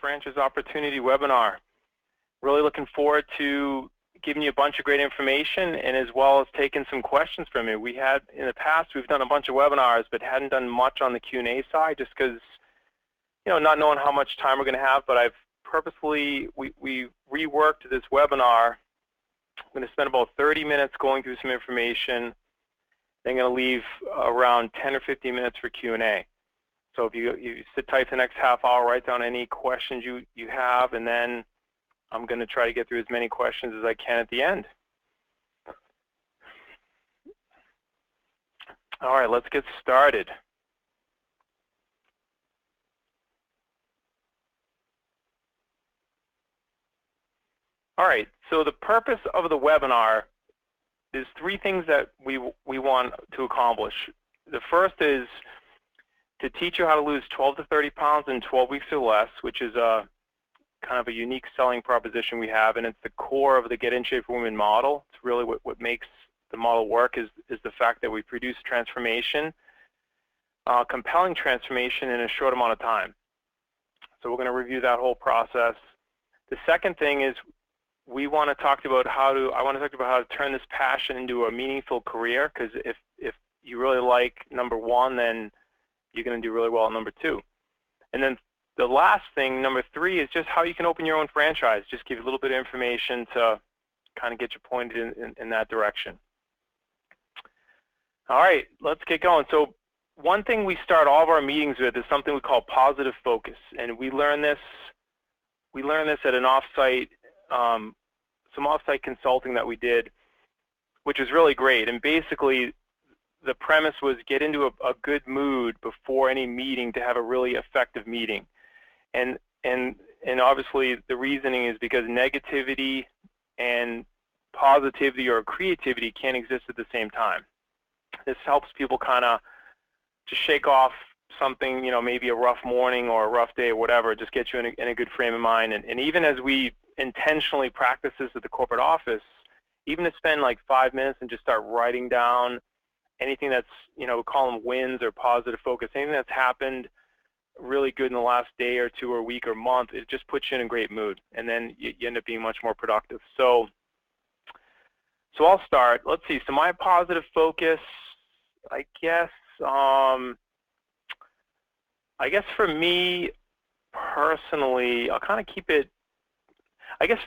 Franchise Opportunity webinar. Really looking forward to giving you a bunch of great information and as well as taking some questions from you. We had, in the past, we've done a bunch of webinars but hadn't done much on the Q&A side just because, not knowing how much time we're going to have, but I've purposefully, we reworked this webinar. I'm going to spend about 30 minutes going through some information. Then I'm going to leave around 10 or 15 minutes for Q&A. So if you sit tight for the next half hour, write down any questions you have, and then I'm going to try to get through as many questions as I can at the end. All right, let's get started. All right, so the purpose of the webinar is three things that we want to accomplish. The first is to teach you how to lose 12 to 30 pounds in 12 weeks or less, which is a kind of a unique selling proposition we have, and it's the core of the Get in Shape for Women model. It's really what makes the model work is the fact that we produce transformation, compelling transformation in a short amount of time. So we're going to review that whole process. The second thing is I want to talk about how to turn this passion into a meaningful career, because if you really like number one, then you're going to do really well at number two. And then the last thing, number three, is just how you can open your own franchise. Just give you a little bit of information to kind of get you pointed in that direction. All right, let's get going. So one thing we start all of our meetings with is something we call positive focus, and we learn this at an offsite, some offsite consulting that we did, which was really great. And basically, the premise was get into a good mood before any meeting to have a really effective meeting. And obviously the reasoning is because negativity and positivity or creativity can't exist at the same time. This helps people kind of to shake off something, maybe a rough morning or a rough day or whatever, just get you in a good frame of mind. And even as we intentionally practice this at the corporate office, even to spend like 5 minutes and just start writing down anything that's, we call them wins or positive focus, anything that's happened really good in the last day or two or week or month, it just puts you in a great mood, and then you end up being much more productive. So I'll start. Let's see. So my positive focus, I guess for me personally, I'll kind of keep it, I guess for me,